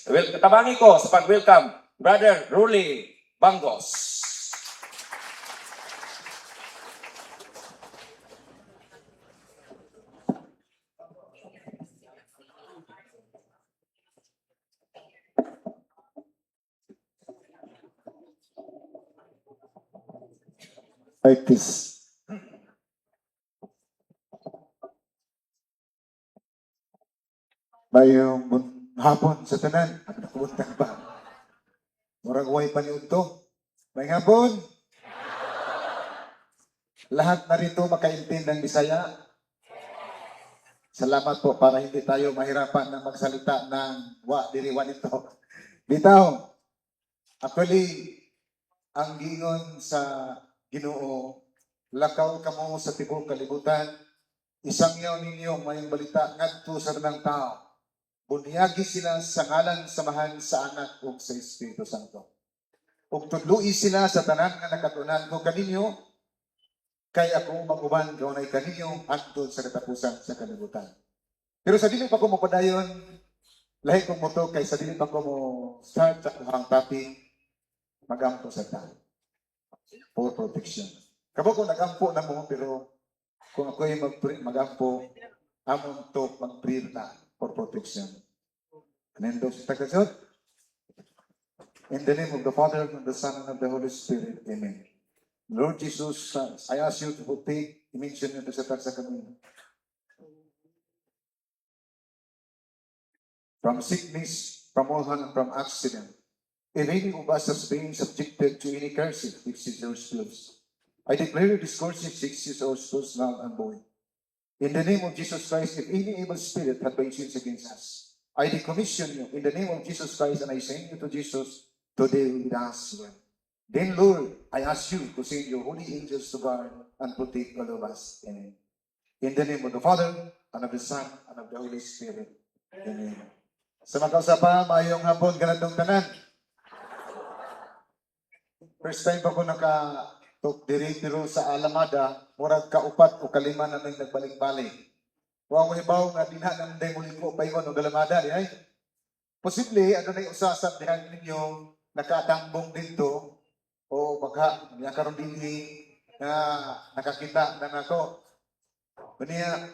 Tabangi ko sa pag-welcome, Brother Rolly Bangos. Artist. Mayong hapon sa tanan. Ano na kumuntang ba? Murag way paniud to. May hapon. Lahat na rito makaintindi ng Bisaya. Salamat po para hindi tayo mahirapan na magsalita ng diriwan ito. Bitaw, actually, ang gingon sa Ginoo, lakaw kamo sa tibok kalibutan, isang yaw ninyo mayong balita ngadto sa ng tao. Bunyagi sila sa ngalan samahan sa anak ug sa Espiritu Santo. Ug tudloi sila sa tanan nga nakatunan ko kaninyo, kay ako maguban kaunay kaninyo adto sa katapusan sa kalibutan. Pero sa dili pa ko mapadayon, lahi kong moto kay sa dili pa ko mo start sa kuhang topic, magampo sa tao. For protection. Kamo ko nagampo na mo, pero kung ako'y magampo, amon to mag-prayer na for protection. Nendo sa tagasod. In the name of the Father, and the Son, and of the Holy Spirit. Amen. Lord Jesus, I ask you to take mention nito sa tagsa kami. From sickness, from all harm, from accident. If any of us has been subjected to any curses, which is your spills, I declare this curse 6 years old spills null and void. In the name of Jesus Christ, if any evil spirit had been sins against us, I decommission you in the name of Jesus Christ, and I send you to Jesus today with us. Then, Lord, I ask you to send your holy angels to guard and protect all of us. Amen. In the name of the Father, and of the Son, and of the Holy Spirit. Amen. Sa magkausapa, mayong hapon, ganatong tanan. First time pa ko naka-talk diri-diro sa Alamada, murag kaupat o kalima na nang nagbalik-balik. Huwag mo ibaw nga dinhanan day muli ko pa iwan o Alamada, ay. Posible, ano na yung usasap dihan ninyo, nakatambong dito, o baka nakaroon din na nakakita na ako. Kaniya,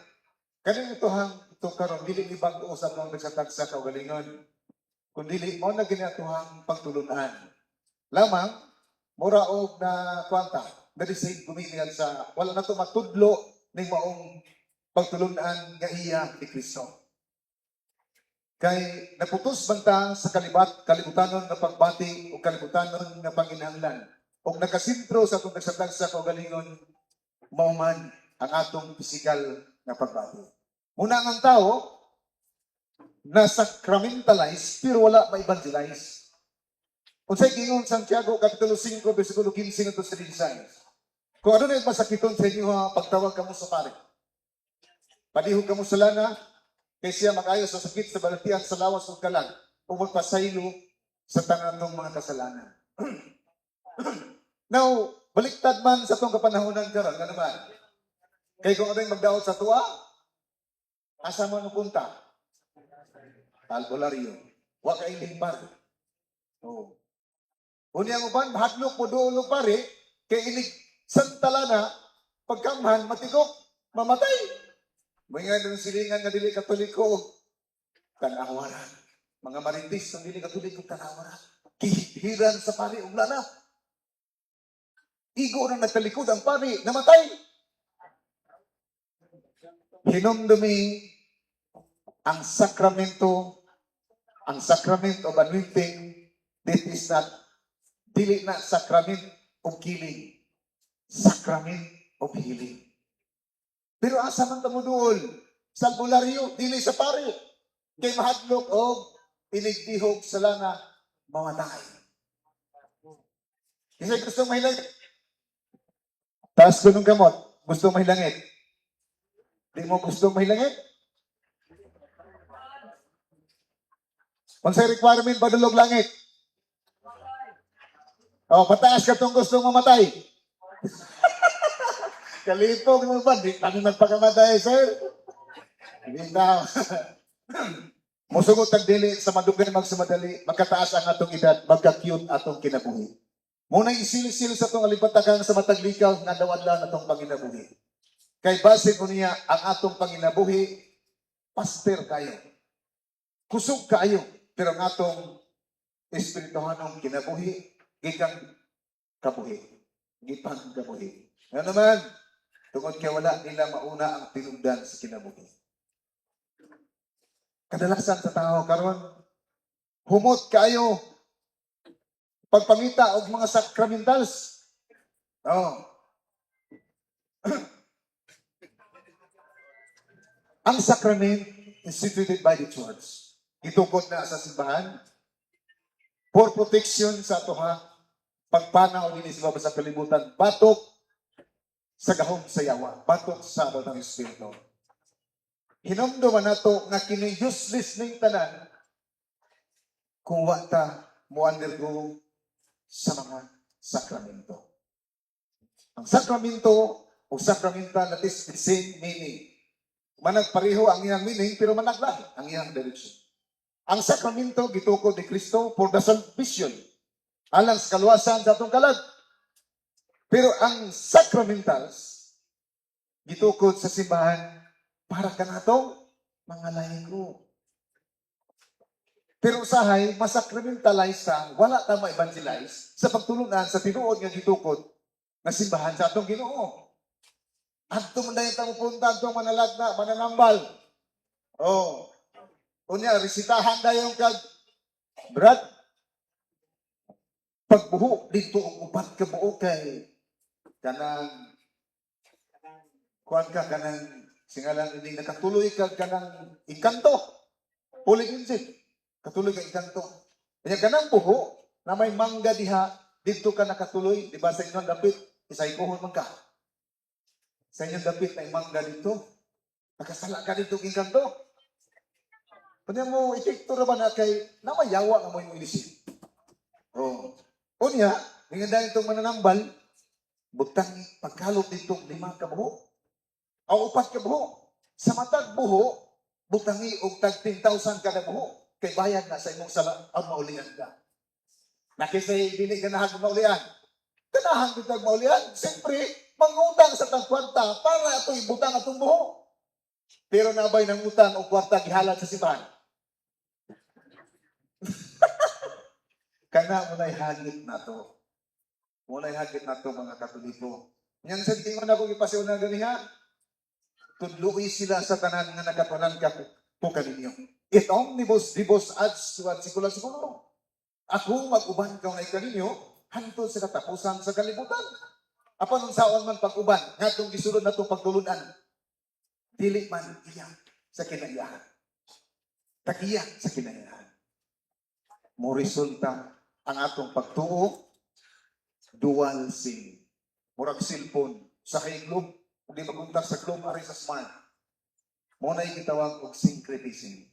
kanina ito karon dili ni bago-usap ng nagsatagsa kaugalingon. Kung dili, mo na ginatuhang pagtulunan. Lamang, mura og na kwanta, na-decide kumilihan sa, wala na ito matudlo ng maong pagtulunan nga iya ni Kristo. Kay naputos banta sa kalibutanon na pagbati o kalibutanon na panginahanglan. O nakasintro sa itong nagsatagsa kaugalingon, mauman ang atong pisikal na pagbati. Muna ang tao, na-sacramentalize, pero wala ma-evangelize. Kung sa'y gingon Santiago, Kapitulo 5, versikulo 15 ito sa 16. Kung ano na yung masakiton sa inyo, pagtawag ka mo sa pare. Padihog ka mo sa lana, kay siya mag-ayos sa sakit, sa balatian, sa lawas o kalag, o magpasaylo sa tangan ng mga kasalanan. Now, baliktad man sa itong kapanahonan karon, nga naman. Kay kung ano yung magdaot sa tuwa, asa mo punta? Albularyo. Wa ka iling pare. Oh. Unyang uban, hadlok mo doon pare, kay ilig santalana, pagkamhan, matigok, mamatay. May nga ng silingan nga dili katoliko, tanawaran. Mga maritis ng dili katoliko, tanawaran. Kihiran sa pare, umlana. Igo na nagtalikod ang pare, namatay. Hinumdumi ang sakramento of anointing. This is not dili na sacrament of killing, sacrament of healing. Pero asa man tamo doon? Sa albularyo, dili sa pare. Kay mahadlok o inigdihog sa lana, mamatay. Kasi gusto mahilangit. Taas ko ng gamot, gusto mahilangit. Di mo gusto mahilangit? Kung sa requirement, badulog langit. O, pataas ka itong gusto mamatay. Kalipog mo ba? Di kami magpakamatay, sir. Hindi na. Musugot ang dili sa madugay magsumadali, magkataas ang atong edad, magka-cute atong kinabuhi. Muna isil-sil sa atong alipatagan sa matag likaw nga dawadlan atong panginabuhi. Kay base ko niya ang atong panginabuhi, pastor kayo. Kusog kayo, pero ang atong espirituhanong kinabuhi, gikang kabuhi. Gipang kabuhi. Nga naman, tungod kay wala nila mauna ang tinugdan sa kinabuhi. Kadalasan sa tao karon, humot kayo pagpangita og mga sacramentals. Oh. Ang sacrament instituted by the church. Gitukod na sa simbahan for protection sa atoha, pagpanaw din sa sa kalibutan, batok sa gahom sa yawa, batok sa abot ng Espiritu. Hinumduman nato nga kini useless ning tanan kung wa ta mo undergo sa mga sakramento. Ang sakramento o sakramental that is the same meaning. Managpareho ang iyang meaning pero managlahi ang iyang direction. Ang sakramento gitukod ni Kristo for the salvation alang sa kaluwasan sa atong kalag. Pero ang sacramentals gitukod sa simbahan para kanatong mga laygo. Pero usahay, masakramentalize sa wala ta ma-evangelize sa pagtulunan sa tinuod nga gitukod na simbahan sa atong Ginoo. Adto man dayon ta pupunta adto manalagna, mananambal. Oh. Unya resitahan dayon kag brad pagbuho dito og upat ka buo kay kanang kuan ka kanang singalan ini nakatuloy kag kanang ikanto. Puliginsit. Katuloy kag ikanto. Kanya kanang buho na may mangga diha dito ka nakatuloy, di ba sa inyong dapit, isaykohon man ka. Sa inyong dapit na mangga dito, nakasala ka dito king kanto. Kanya mo itikto ra ba na kay namayawa nga mo yung inisip. Oh. Unya, nga dahil itong mananambal, butang pagkalot dito 5 ka buho. O 4 ka buho. Sa matag buho, butangi og tag 10,000 kada buho. Kay bayad na sa imong sala ang maulian ka. Nakisay dili ganahan maulian. Ganahan bitag maulian, siyempre mangutang sa tang kwarta para ato ibutang atong buho. Pero nabay nang utang o kwarta gihalad sa simbahan. Kana mo na'y hagit na to. Mo na'y hagit na to mga Katoliko. Yang sa tingin ako ipasiuna ganiha, tudluoy sila sa tanan nga nakatunan ka po kaninyo. It omnibus dibus ads suat sikula-sikula. Ako mag-uban ka ngay kaninyo, hantod sa katapusan sa kalibutan. Apan unsaon man pag-uban, ngatong gisulod natong pagtulunan, dili man iyak sa kinaiyahan. Tagiyak sa kinaiyahan. Mo resulta ang atong pagtuo, dual SIM. Murag cellphone sa kay-globe, kung di maguntak sa globe, ari sa smart. Mo na gitawag og syncretism.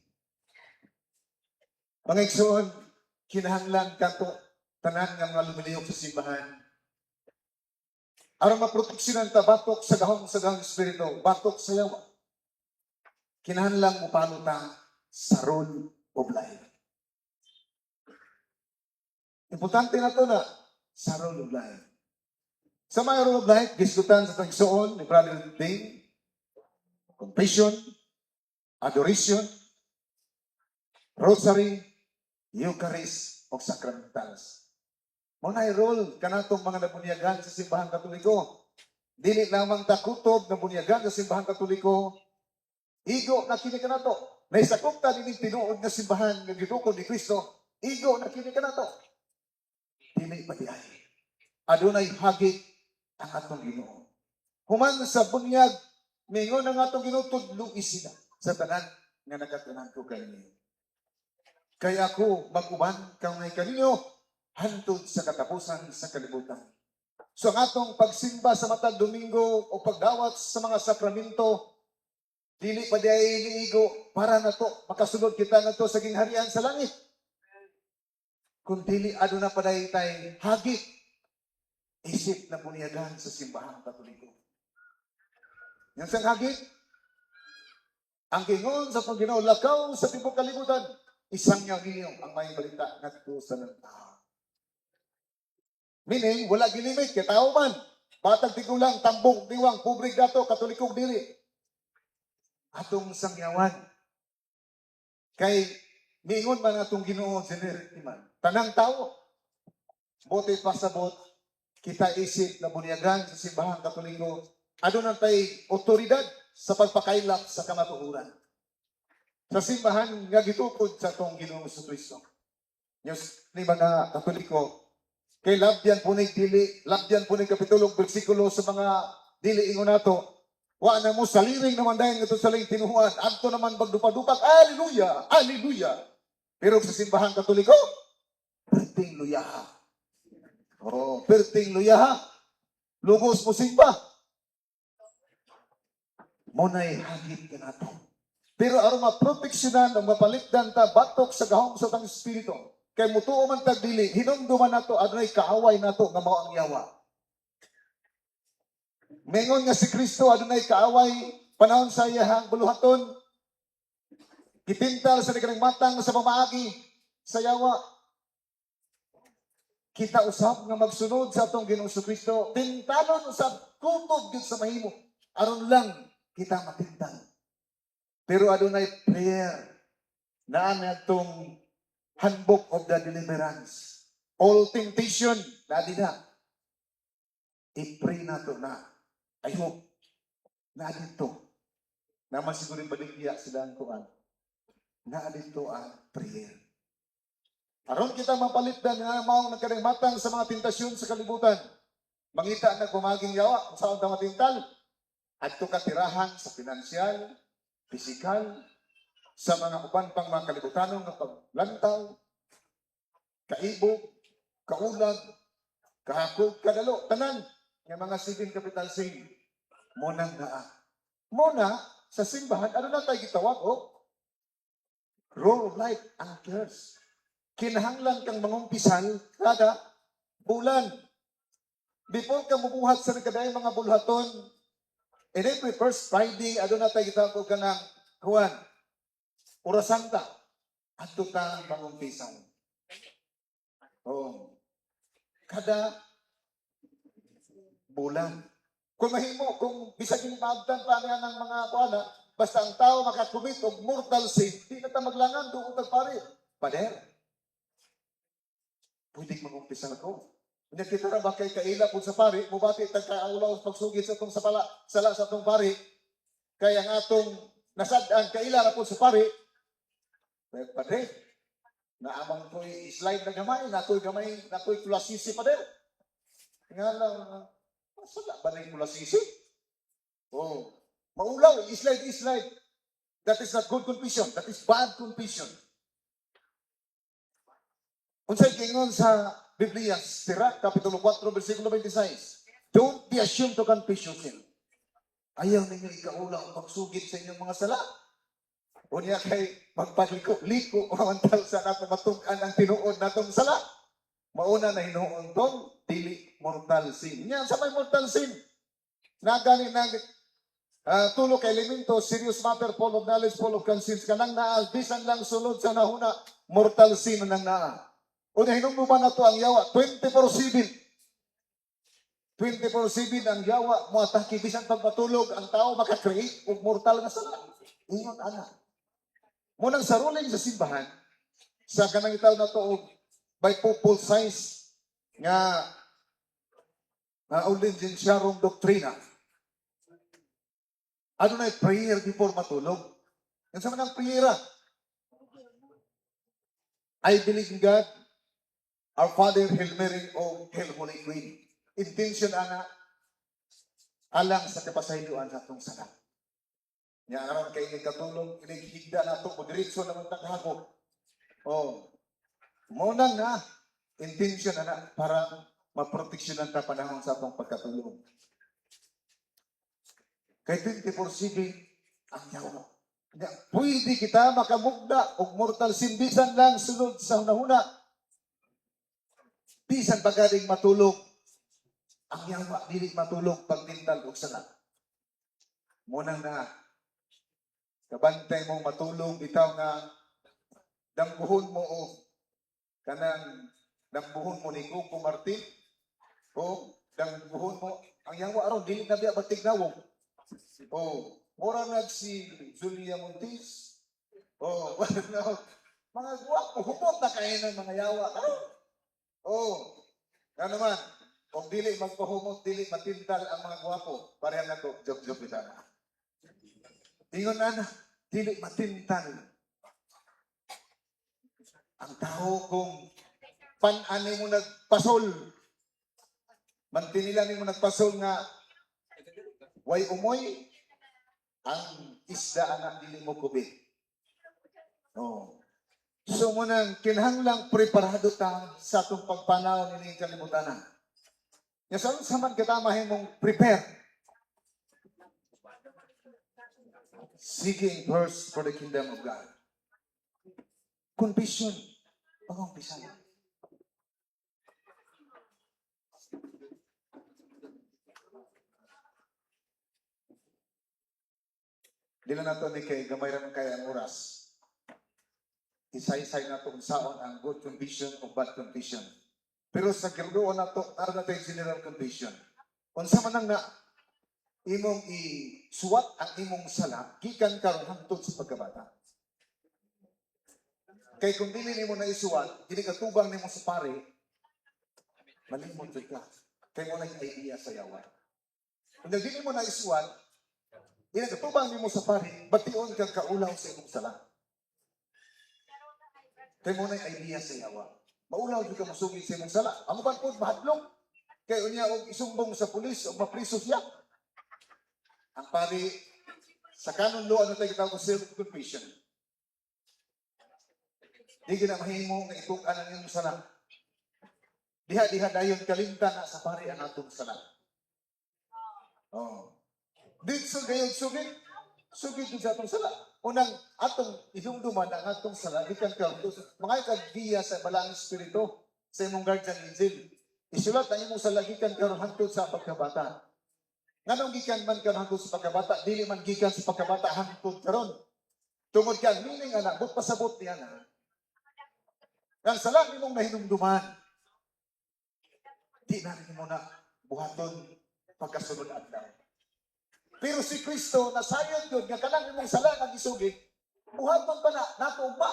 Mga igsoon, kinahanglan kanto tanan nga mga lumiliyok sa simbahan. Aron maproteksyonan ta batok sa gahom espiritu, batok sa yawa. Kinahanglan mo paano ta sa rule of life. Importante na to na sa rule of life. Sa mga rule of life, gisgutan sa tagsuon ni Brother Ding, confession, adoration, rosary, Eucharist, o sacramentals. Muna role kanatong mga nabunyagan sa simbahan Katoliko. Dili lamang takutob na bunyagan sa simbahan Katoliko, igo na kini kanato. Naisakop ta din tinuod na simbahan nga gitukod ni Kristo, igo na kini kanato. Dili padiay. Adunay hagit ang atong Ginoo. Human sa bunyag, mingon ang atong Ginoo tudlo isina sa tanan nga nagatunan ko kaninyo. Kaya ako mag-uban kang ngay kaninyo hantod sa katapusan sa kalibutan. So ang atong pagsimba sa matag Domingo o pagdawat sa mga sakramento, dili pa diay niigo para na to makasunod kita na to sa gingharian sa langit. Kung dili aduna pa dahi tay hagit isip na bunyagan sa simbahan Katoliko. Yang sang hagit Ang gingon sa Panginoon, lakaw sa tibok kalibutan, isang nga ginyo ang may balita ngadto sa tao. Meaning, wala gilimit, kay tao man. Batag tigulang, tambong, diwang, publik dato, katolikong dili. Atong sangyawan. Kay, mingon man atong Ginoo generity man. Tanang tao, bote pasabot, kita isip na bunyagan sa simbahan katoliko, ano nang tay otoridad sa pagpakailap sa kamatuoran. Sa simbahan nga gitukod sa atong Ginoo sa Kristo. Yes, ni mga katoliko, kay labyan po dili, labyan po kapitulong bersikulo sa mga dili ingon nato. Wa na mo saliring naman dahil ito saling tinuhuan. Adto naman bagdupa-dupak, haleluya, haleluya. Pero sa simbahan katoliko, perting luya. Oh, perting luya. Lugos mo simba. Muna'y hagit ka nato. Pero aron maproteksyonan o mapalikdan ta batok sa gahom sa tang espiritu. Kay mutuo man tag dili, hinumduman nato adunay kaaway nato nga mao ang yawa. Mengon nga si Kristo adunay kaaway panahon sa iyahang buluhaton. Gipintal sa kanang matang sa pamaagi sa yawa. Kita usab nga magsunod sa atong Ginoong Kristo. Tintalon usab kutob gyud sa mahimo. Aron lang kita matintal. Pero adunay prayer na atong handbook of the deliverance. All temptation, nadi na. I-pray nato na. I hope na dito. Naman siguro baligya silang kuan. Na dito ang prayer. Aron kita mapalitdan nga mao nagkalimatang sa mga tentasyon sa kalibutan. Mangita na gumaging yawa kung saan ta matintal. Adto ka tirahan sa pinansyal, pisikal, sa mga uban pang mga kalibutanong nga paglantaw, kaibog, kaulag, kahakog, kadalo, tanan, nga mga sibing kapital sing, munang naa. Muna, sa simbahan, ano na tayo gitawag, role of life, anchors. Kinahanglan kang mangumpisal kada bulan. Before ka mubuhat sa nagkadayang mga bulhaton, and every first Friday, ano na tayo gitawag ka ng Juan, Ora Santa, at tutang mangumpisal. Oh. Kada bulan. Kung mahimo, kung bisag yung maabdan pa nga ng mga kuana, basta ang tao makakumit og mortal sin, di na ta maglangan doon tagpari. Pader, pwedeng mag-umpisa ko. Kung kita na ba kay kaila po sa pari, mubati tagkaulaw pagsugit sa itong sala sa itong pari, kaya ang atong nasadaan kaila na po sa pari, pader, naamang ko'y slide na gamay, nako'y kulasisi pader. Nga lang, masala ba na yung kulasisi? Oh, maulaw, slide. That is not good confession. That is bad confession. Unsay gingon sa Biblia, Sirach, Kapitulo 4, versikulo 26. Don't be ashamed to confess your sin. Ayaw ninyo ikaula ang pagsugit sa inyong mga sala. O niya kay magpaliko-liko o mantal sa nato matugan ang tinuod natong sala. Mauna na hinuon tong dili mortal sin. Yan sa may mortal sin. Nagani na tulo ka elemento, serious matter, full of knowledge, full of conscience, kanang naa, bisan lang sulod sa nahuna, mortal sin nang naa. O na hinumduman na to ang yawa, 24/7. 24/7 ang yawa, mo atake, bisan pagpatulog, ang tao makakreate o mortal na sala. Ingon, anak. Munang sa ruling sa simbahan, sa kanang itaw na to, by pupil size, nga ulin din siya rong doktrina. Ano na prayer before matulog? Yan sa manang prayer. I believe in God, our Father, Hail Mary, o Hail Holy Queen. Intention ana, alang sa kapasayloan sa itong salat. Nga aron kay katulong, inighigda na ito, diretso naman taghagok. Oh, munang na, intention ana, para maproteksyonan ta panahon sa itong pagkatulong. Kay 24/7 ang yawa. Pwede kita makamugda og mortal sin bisan lang sunod sa hunahuna. Bisan pagaling matulog. Ang yawa dili matulog pag tintal og sala. Munang na kabantay mo matulong bitaw nga dambuhon mo o kanang dambuhon mo ni Coco Martin o dambuhon mo ang yawa aron dili na biya batignawo o mura na si Julia Montes o mga guwapo hubot na kayo ng mga yawa o ano naman kung dili magpahumot dili matintal ang mga guwapo pareha na to joke kita na ingon na dili matintal ang tao kung pan-ani mo nagpasol mantinila ni mo nagpasol nga way umoy ang isda anak dili mo kubi oh so mo nang kinahanglang preparado ta sa atong pagpanaw ni kalibutan nya sa man kita mahimong prepare seeking first for the kingdom of God confession pag-umpisa dila na to ni kay gamay ra man kay ang oras isay-isay na to unsaon ang good confession o bad confession pero sa giruon na to ara na tayo general confession unsa man ang na imong isuwat ang imong sala gikan karon hangtod sa pagkabata kay kung dili nimo na isuwat dili ka tubang nimo sa pare malimot jud ka kay mo na idea sa yawa kung dili mo na isuwat dili ka tubang nimo sa pare bation kang kaulaw sa imong sala kay mo na idea sa yawa maulaw jud ka mosugid sa imong sala amo ban pod mahadlok kay unya og isumbong sa pulis o mapriso siya ang pare sa canon law ano tayo gitawag self confession di gina mahimo nga ituk-an ang imong sala diha dayon kalimtan na sa pare ang atong sala oh dito gayon sugid sa atong sala unang atong idumduman ang atong sala gikan ka mga kagdiya sa balaang espiritu sa imong guardian angel isulat ang imong sala gikan karon hangtod sa pagkabata nganong gikan man karon hangtod sa pagkabata dili man gikan sa pagkabata hangtod karon tungod kan meaning ana but pasabot niya na ang sala nimong nahinumduman di na nimo na buhaton pagkasunod adlaw pero si Kristo nasayod yun, nga kanang imong sala nga gisugid, buhaton pa na, nato ba?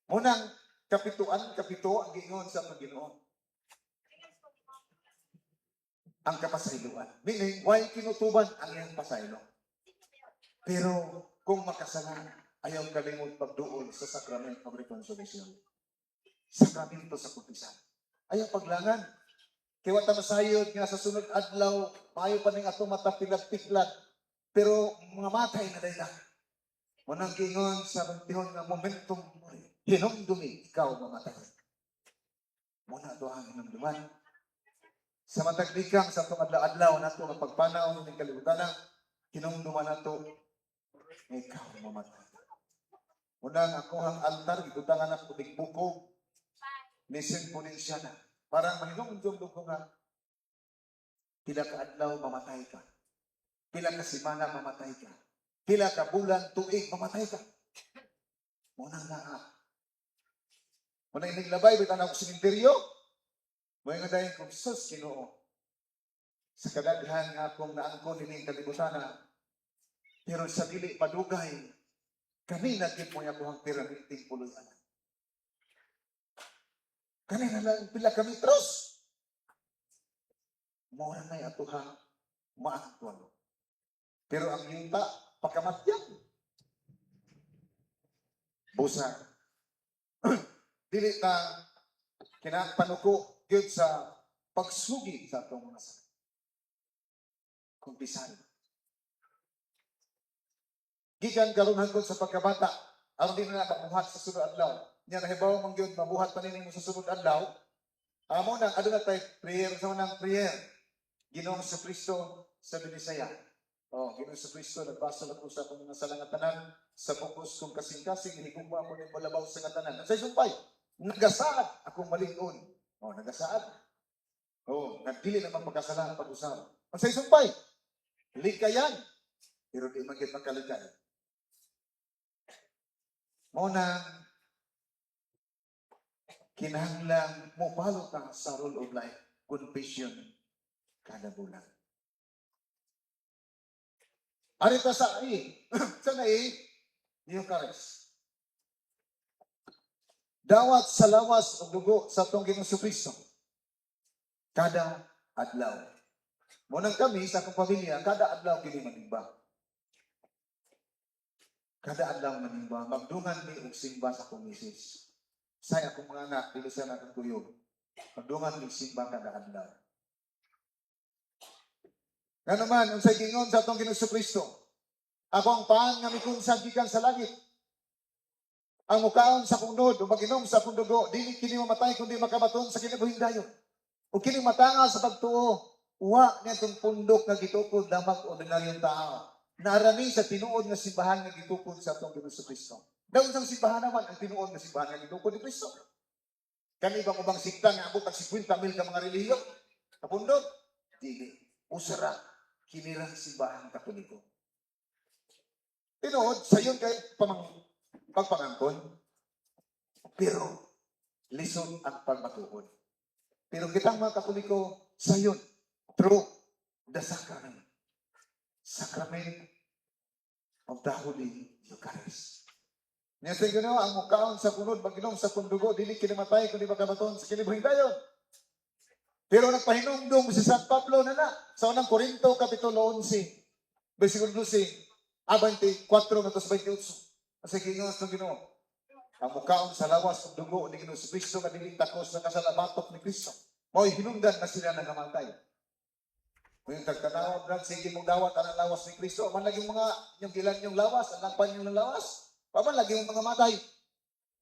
Munang kapito ang gingon sa Panginoon. Ang kapasayloan. Meaning, why kinutuban ang iyang pasaylo? Pero kung makasala, ayaw kalimot pagduol sa Sacrament of Reconciliation. Sakramento sa kumpisan. Ayaw paglangan. Kaya wata masayod nga sa sunod adlaw, maayo pa ning ato mata pilag-piklag, pero mga matay na dahil na. Munang gingon sa bantihon nga momentum mo, hinumdumi, ikaw mamatay. Muna ito ang hinumduman. Sa mataglikang sa itong adlaw-adlaw na ito, ng pagpanaw ng kalibutan, hinumduman na ito, ikaw mamatay. Munang ako ang altar, itutangan na kubig-bukog, nisin po din siya na. Parang mahinumdum ko nga, pila ka adlaw mamatay ka. Pila ka simana mamatay ka. Pila ka bulan, tuig mamatay ka. Muna nga. Muna iniglabay, bitan ako simenteryo. Muna nga dahil kong sus, Ginoo. Sa kadaghan nga akong naangkon ining kalibutan pero sa dili padugay, kami nagkip mo ako ang piramiting puluyan. Kanina lang pila kami terus. Mura na ito ha, maangkon. Pero ang yuta, pagkamatyan. Busa. Dili na kinapanuko yun sa pagsugi sa itong mga sakit. Kumpisan. Gikan karon hangtod sa pagkabata, aron din na nakabuhat sa sunod adlaw. Nya nahibaw man gyud mabuhat pa nimo sa sunod adlaw. Amo nang aduna tay prayer sa nang prayer. Ginoong sa Kristo sa Binisaya. Oh, Ginoong sa Kristo nagbasa na ko sa akong mga sala nga tanan sa focus kong kasing-kasing hinigugma ko ning balabaw sa nga tanan. Sa sumpay, nagasaad akong maling-on. Oh, nagasaad. Oh, nagdili na magpakasalanan pag-usap. Sa sumpay, likayan, pero di magiging magkaligay. Muna, kinahanglan mo palo ka sa rule of life, confession, kada bulan. Arita sa sa Eucharist. Dawat sa lawas o dugo sa itong Ginoong Kristo. Kada adlaw. Munang kami sa akong pamilya, kada adlaw kini manimba. Kada adlaw manimba, magdungan mi og simba sa akong misis. Sa akong mga anak, dito sa akong tuyo. Magdungan mi simba kada adlaw. Nga naman, unsay gingon sa atong Ginoong Kristo, ako ang paan nga mikunsan gikan sa langit. Ang mukaon sa kunod, o maginom sa kong dugo, dili kini mamatay kundi makabaton sa kinabuhing dayon. O kini matanga sa pagtuo, uwa niya itong pundok nga gitukod damag ordinaryong tao. Narani sa tinuod nga simbahan nga gitukod sa atong Ginoong Kristo. Daw sang simbahan naman ang tinuod nga simbahan nga gitukod ni Kristo. Kani ibang ubang sikta nga abot ang 50,000 ka mga relihiyon. Kapundok, dili. Usara, kinirang simbahan Katoliko. Tinuod, sa yun kay pagpangangkon, pero lisod ang pagmatuod. Pero kitang mga Katoliko, sa yun, through the sacrament. Sacrament of the Holy Eucharist. Niya sa ginawa, ang mukaon sa kunod, maginom sa kundugo, dili kinamatay, kundi magabaton sa kinibuhing dayon. Pero nagpahinumdum si San Pablo na sa unang Korinto, Kapitulo 11, versikulo 12, 24, 28. Kasi gingawas ng Ginoo. Ang mukaon sa lawas ng dugo ni Ginoong Kristo nga diling takos na kasalabatok ni Kristo. Mo'y hinungdan na sila nagamatay. Kung tagtanawag na, sige mong dawat ang lawas ni Kristo. Man lagi mga yung ilan yung lawas, ang panyo ng lawas. Paman lagi yung mga matay.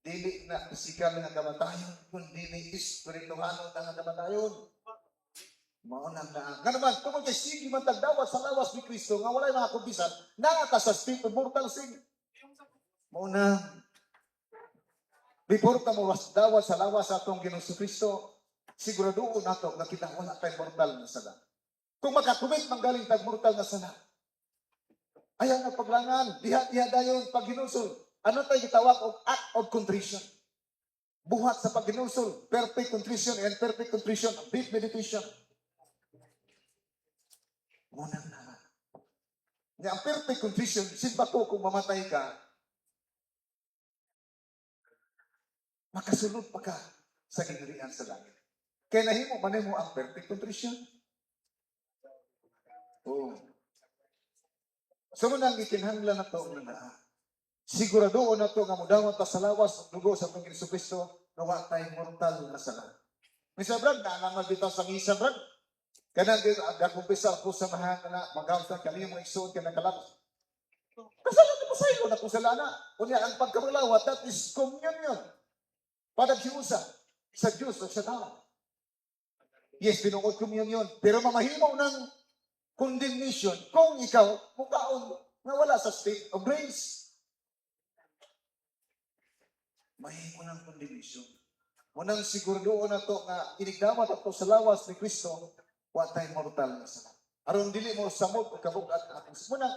Dili na sikal nga kamatayon, kundi ni espirituhano na nga kamatayon. Maunang na. Nga naman, kung kay sige man tagdawat sa lawas ni Kristo, nga walay mga kumpisan, nangata sa state of mortal sin. Maunang, before ka mo dawat sa lawas sa atong Ginoong Kristo, siguraduon nato nga kita wala tayong mortal na sala. Kung makakumit manggaling tag mortal na sala, ayaw na paglangan, diha dayon pag ginusol. Ano tayo gitawag og act of contrition? Buhat sa pagginusol, perfect contrition and perfect contrition, deep meditation. Munang naman. Nga ang perfect contrition, simba ko kung mamatay ka, makasulod pa ka sa ginirian sa langit. Kaya nahimo man mo ang perfect contrition. Oh. So munang gikinahanglan na to na siguradoon na to nga mudawat ta sa lawas ng dugo sa atong Kristo nga wa tay mortal na sala. Misa brad na bitaw sa misa brad. Kanang gakumpisa ko sa mahal na magawta kami mo igsoon ka nakalapos. Kasala mo sa iyo na kusalana. Unya ang pagkamalawat that is communion. Padaghiusa sa Diyos o sa tao. Yes, binuod communion. Pero mamahimo ng condemnation kung ikaw mukaon na wala sa state of grace. Mahimo ng condemnation. Munang siguraduon na to nga inigdamat ato sa lawas ni Kristo, wa tay mortal na sala. Aron dili mo samot o kabugat atong munang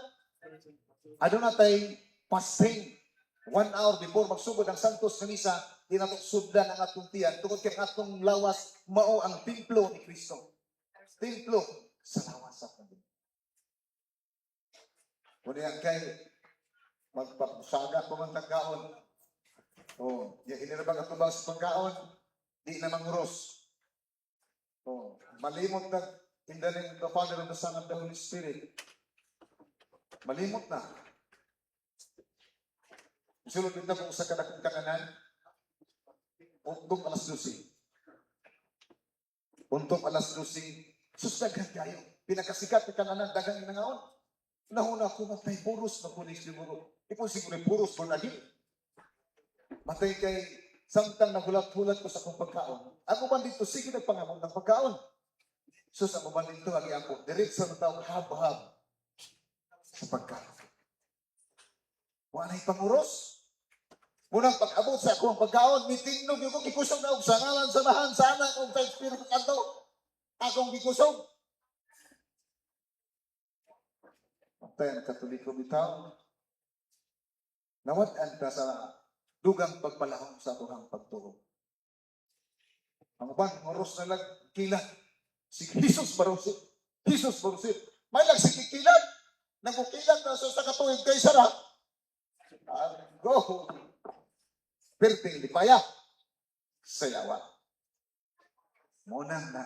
aduna tay fasting 1 hour before magsugod ang Santos nga misa, di nato sudlan ang atong tiyan tungod kay atong lawas mao ang templo ni Kristo. Templo sa lawas sa Panginoon. Kunya kay magpapusaga ko man tagkaon. Oh, ya inirabang atubang sa pagkaon, di na manguros. Oh, malimot na in the name of the Father and the Son and the Holy Spirit. Malimot na. Sulod nito kung sa kadakong kananan, untong alas 12. Untong alas 12, susaghan kayo. Pinakasikat na kananan, dagang inangaon. Nahuna ko matay puros na pulis siguro. Ipon siguro puros po lagi. Matay kay samtang nagulat-hulat ko sa akong pagkaon. Ako man dito, sige nagpangamon ng pagkaon. So sa mo man dito, agi ako, diretso na tawag hab-hab sa pagkaon. Walay panguros. Munang pag-abot sa akong pagkaon, mitingnog yung kong gikusog na og sa ngalan sa bahan, sa anak, og sa Espiritu Santo. Akong gikusog. Tayo ang Katoliko bitaw. Nawat-an ta sa dugang pagpalahong sa tuhang pagtuo. Ang uban, oros na nagkilat. Si Jesus barusit. Jesus barusit. May nagsikikilat. Nagkukilat na sa katuig kay Sarah. Go. Perting lipaya. Sayawa. Muna na.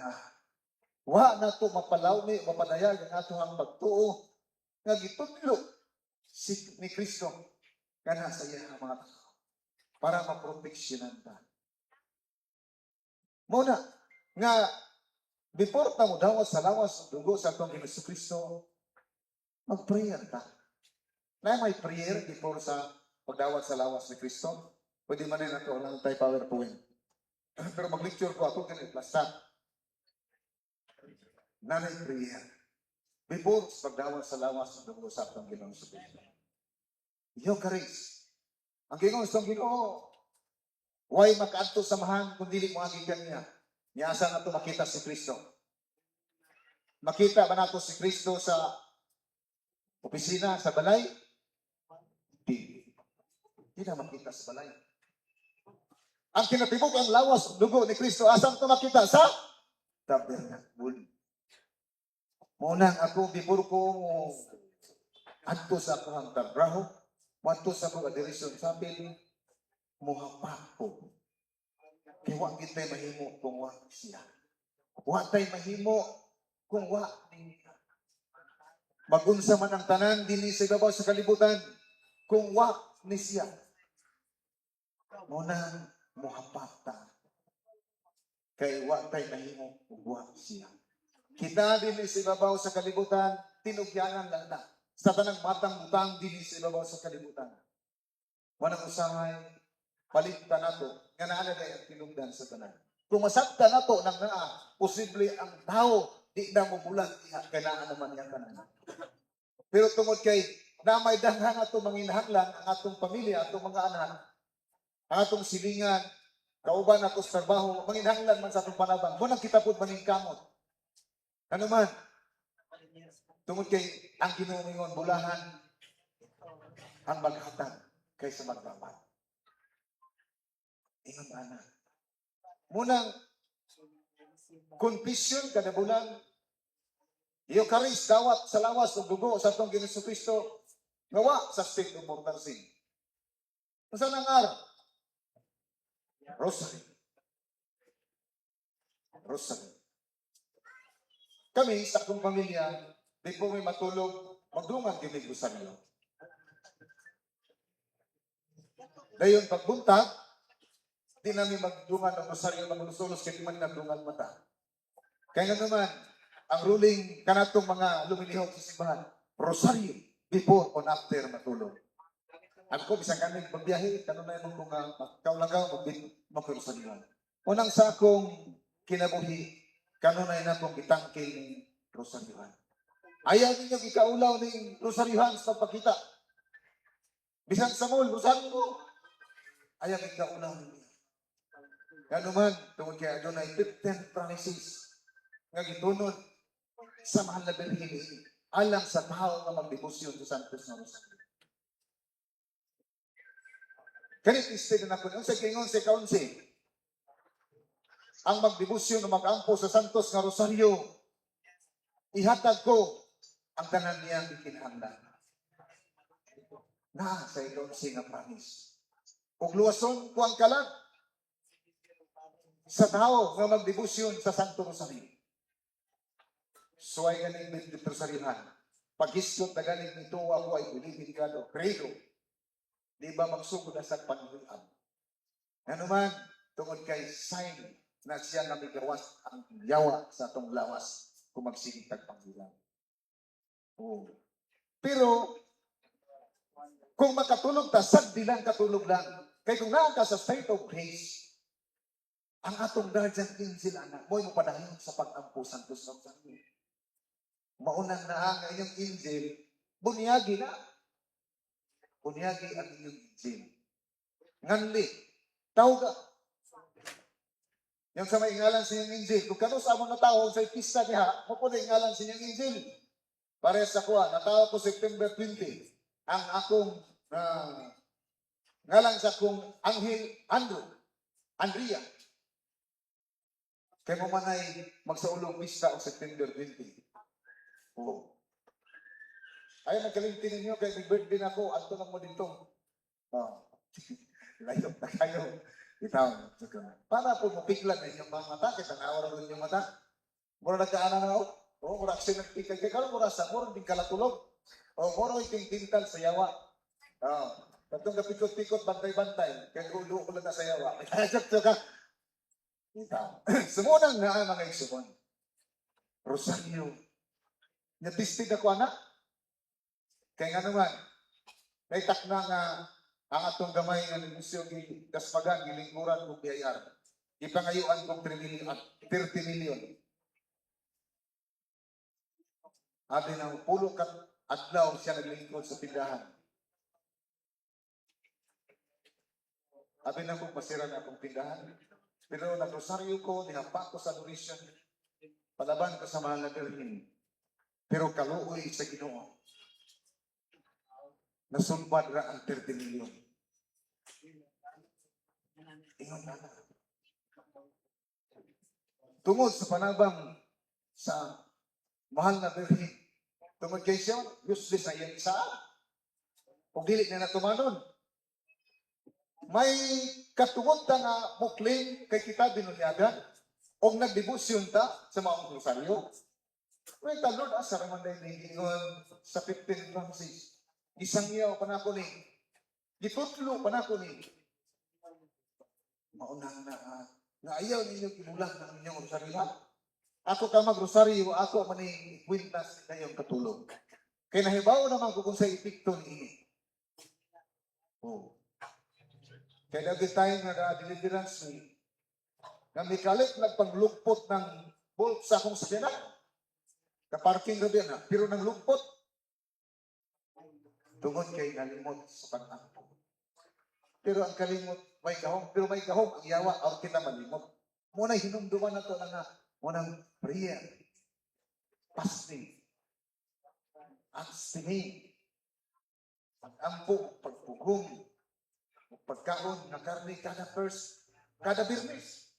Wa na to mapalaw ni mapadayag ang ato ang pagtuo. Nga gitudlo ni Kristo. Kana sa iya ang mga tao. Para maproteksyonan ta. Muna. Nga before ta mo dawat sa lawas dugo sa atong Hesus Kristo, mag-prayer ta. Na may prayer before sa pagdawat sa lawas ni Kristo. Pwede man na ito lang tayo PowerPoint. Pero mag-lecture ko ako ganit basta. Nanay prayer. Before sa pagdawat sa lawas ng dugo sa atong Ginoong Hesus Kristo. Yung karis. Ang Ginoo, why makaadto sa mahan kung dili mo agikan niya. Niasa na ito makita si Kristo. Makita ba nato si Kristo sa opisina, sa balay? Hindi na makita sa balay. Ang kinatibok ang lawas, dugo ni Kristo, asang ito makita sa tabernacle. Munang ako, before ko adto sa akong trabaho, adto sa akong adiresyon sa amin, muhapak ko. Kaya wag kita'y mahimo kung wag siya. Wag tayo mahimo kung wag niya. Magunsa man ang tanan, dili sa ibabaw sa kalibutan, kung wag ni siya. Munang muhapak ta. Kaya wag tayo mahimo kung wag siya. Kita dili sa ibabaw sa kalibutan, tinugyanan lang na. Sa tanang matang butang, dili sa ibabaw sa kalibutan. Wanang usahay, palitan nato, nga naana ang tinugdan sa tanan. Kung masakta nato nang naa, posible ang tao, di na mo bulan, kailangan naman yan tanan. Pero tungod kay, na may danghan ato manginahanglan, ang atong pamilya, atong mga anak, ang atong silingan, kauban ato sa trabaho, manginahanglan man sa atong panabang, munang kita po maningkamot. Ano man? Tungod kay ang ginumingon bulahan ang maghatag kaysa magdapat. Ingon ana. Munang confession kada bulan Eucharist dawat sa lawas ng dugo sa atong Ginoong Kristo ngawa sa state of mortal sin. Unsa nang araw? Rosary. Rosary. Kami sa akong pamilya, di po may matulog, magdungan kami rosaryo. Dayon pagbuntag, di namin magdungan ng rosaryo maglusulos kaya man nagdungan mata. Kaya naman, ang ruling kanatong mga lumilihok sa simbahan, rosaryo before or after matulog. Ako, bisang kami magbiyahe, kanon na yung mga kaulagaw, mag-rosaryo. Unang sa akong kinabuhi, kanon na yun akong itangkil ng rosaryuhan. Ayaw ninyo ikaulaw ng rosaryuhan sa pagkita. Bisang sa mall, rosaryo mo. Ayaw ikaulaw ninyo. Kano man, tungkol kaya doon ay 15 promises nga gitunod sa mahal na Birhen alang sa tao nga magdebosyon sa Santos na Rosario. Kanit istig na ako, sa kingon sa kaunsi, ang magdebosyon o mag-ampo sa Santos nga Rosario, ihatag ko ang tanan niyang ikinahanglan. Na sa kaunsi nga promise. Ug luwason ko ang kalag sa tao nga magdebosyon sa Santo Rosario. So ay galing ng rosaryohan. Pag-iskot na galing nito ako ay bilibid ka do. Credo. Di ba magsugod na sa paghihiam? Ano man, tungod kay sign na siya nga migawas ang yawa sa atong lawas kung magsiging tagpanghilam. Oh. Pero, kung makatulog ta, sagdi lang katulog lang. Kaya kung naa ka sa state of grace, ang atong guardian angel anak mo yung padayon sa pag-ampo Santos ng Santo. Maunang na ang inyong angel, bunyagi na. Bunyagi ang inyong angel. Nganli, tawag ka. Yung sa may ngalan sa inyong angel, kung kano sa amon na tao, sa pista niya, mapunay ngalan sa inyong angel. Para sa kuha, natawa ko September 20. Ang akong ngalan sa akong Anghel Andrea. Kaya mo man ay magsaulong pista o September 20. Oh. Ayaw nagkalintin ninyo kay birthday na ako, ato lang mo dito. Oh. Layo na kayo. Itaw. Para po mapiglan na inyong mga mata, kaya tanawar mo inyong mata. Mura nagkaanan na ako. O, mura kasi nagpikal. Kaya kalo mura sa mura, din kalatulog. O, mura iting tintal sa yawa. O, katong kapikot-pikot, bantay-bantay. Kaya ulo ko lang na sa yawa. Kaya sakto ka. Itaw. Sumunang na mga iksumon. Rosario. Natistig ako, anak. Kaya nga naman, may takna nga ang atong gamay nga negosyo kaspagan, gilingkuran kong biyayar. Ipangayuan kong 3 million at 30 million. Abi na pulo ka adlaw siya naglingkod sa tindahan. Abi na kong masira na akong tindahan. Pero nagrosaryo ko, nihapa ko sa donation. Palaban ko sa mahal na dalhin. Pero kaluoy sa Ginoo. Nasumpad ra ang 30 million. Ingon na. Tungod sa panabang sa mahal na dalhin. Tungod kay siya, useless na iyang isa. Kung dili na natumanon. May katungod ta nga mukling kay kita binunyagan o nagdebosyon ta sa mga rosaryo. Wait, the Lord asa raman dahil ingon sa 15 Francis. Isang yaw pa na ako ni. Gitutlo pa na ako ni. Maunang na ayaw ninyo kinulang ng inyong rosaryo. Ako ka mag-rosaryo, ako maning kwintas na iyong katulong. Kaya nahibaw naman ko kung sa epikto ni oh. Kaya dati tayo nag-deliverance ni na may kalit nagpanglugpot ng bolt sa akong sakyanan. Kaparking gabi na, pero nang lugpot. Tungod kay nalimot sa pag-ampo. Pero ang kalimot, may kahong, pero may kahong, ang yawa, ang kita malimot. Muna hinumduman na ito na munang prayer, fasting, abstaining, pag-ampo, pagpugong, pagkaon ng karne kada birnis.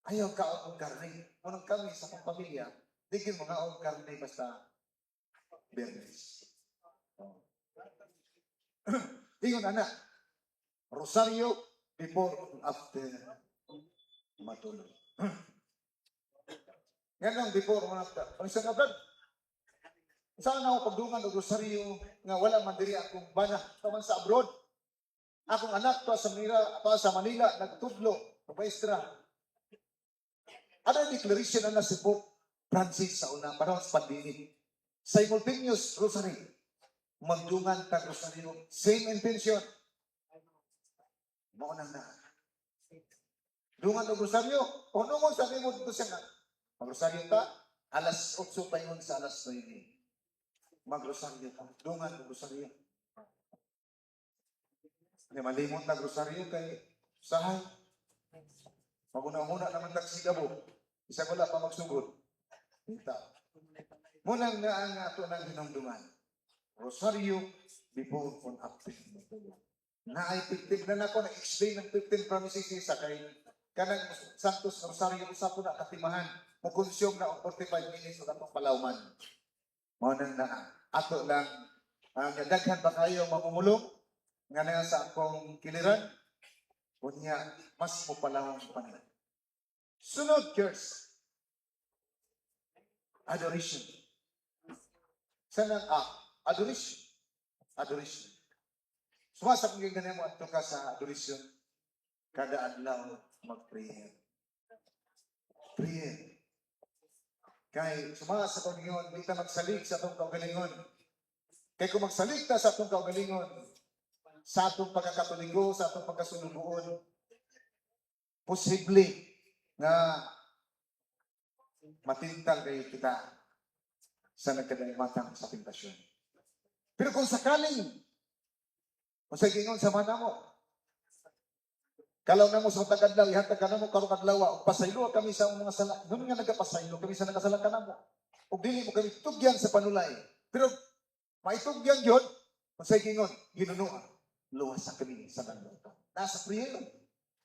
Ayaw kaon ng karne. Munang kami sa mga pamilya, digin mga on karne basta birnis. Ingon anak, rosaryo before and after matulog. Ngayon before and after. Ang isang abad, saan ako pagdungan ng rosaryo nga wala man diri akong bana taman sa abroad. Akong anak pa sa Manila nagtudlo, papaistra. Ano yung declaration na si Pope Francis sa unang panahon sa pandemic? Simultaneous rosary. Magdungan tag rosaryo. Same intention. Maunang na. Dungan ng rosaryo. Kung ano mo sabi mo dito siya nga. Mag-rosaryo ka, alas 8 pa yun sa alas 9. Mag-rosaryo ka. Dungan ng rosaryo. Hindi malimot na rosaryo kay sahay. Maguna-una naman nagsigabo. Isa ko lang pa magsugod. Kita. Munang na ang ato ng hinumduman. Rosaryo before and after. Na-effective na ako na-explain ng 15 promises sa kay kanang Santos Rosario usa ko na katimahan. Mo-consume na 45 minutes o atong palawman. Munang na ato lang ang daghan ba kayo mamumulong nga na sa akong kiliran. Unya, mas mo palawang pa nila. Sunod, curse. Adoration. Sana, adoration. Adoration. Sumasak mo yung ganyan mo at ka sa adoration. Kada adlaw mag-prayer. Prayer. Kay sumasak ko ngayon, hindi ka magsalig sa atong kaugalingon. Kay kung magsalig ka sa atong kaugalingon, sa atong pagkakatuligo, sa atong pagkasulubuon, posible na matintal kayo kita sa nagkadalimatang sa tentasyon. Pero kung sakaling, kung sa gingon sa mana mo, kalaw na mo sa tagadlaw, ihatag ka na mo karong adlaw, o pasaylo kami sa mga sala. Doon nga nagkapasaylo kami sa nakasalak ka na mo. ug dili mo kami tugyan sa panulay. Pero maitugyan yun, masay gingon, ginunuan, luwas sa kami sa nandoto. Nasa prayer.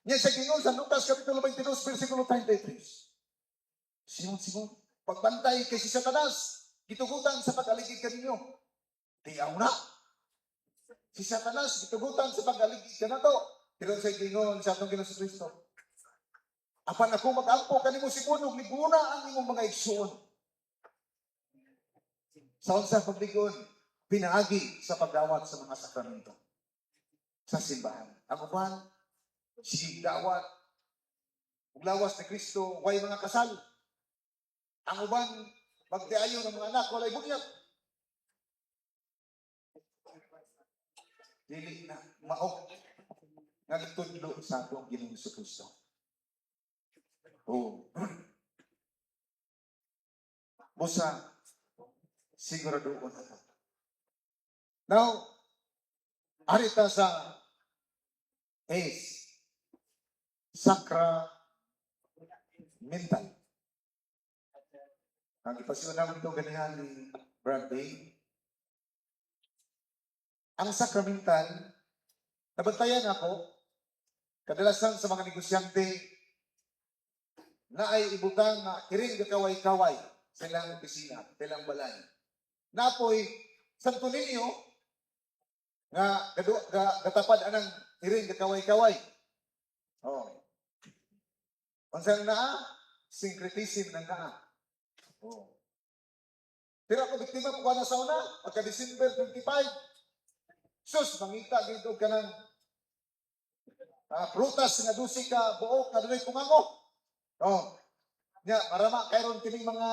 Yan sa gingon sa Lucas Kapitulo 22, versikulo 33. Simon, pagbantay kay si Satanas, gitugutan sa pag-aligid kaninyo. Tiyaw na. Si Satanas, gitugutan sa pag-aligid ka na to. Pero sa gingon sa atong Ginoong Kristo, apan ako mag-ampo kanimo Simon, ug liguna ang imong mga igsoon. Sa unsang pagligon, pinaagi sa pagdawat sa mga sakramento sa simbahan. Ang uban, sige dawat, ug lawas ni Kristo, way mga kasal. Ang uban, magtiayo ng mga anak, walay bunyag. Dili na, mao, nagtudlo sa atong Ginoong Kristo. Oh. Busa, siguraduon na. Now, arita sa Ace, sacramental. Ang ipasyon namin ito ganihan ni Bradley. Ang sacramental, nabantayan ako, kadalasan sa mga negosyante, na ay ibutang iring kakaway-kaway sa ilang opisina, sa ilang balay. Napoy, Santo Niño, nga gatapad anang iring kakaway-kaway. Oh. Unsang naa, syncretism ng naa. Oh. Pero ako biktima po na sa una, pagka December 25, sus, mangita dito ka ng prutas nga dusi ka buok na doon kumango. Oh. Nya, marama kayron kining mga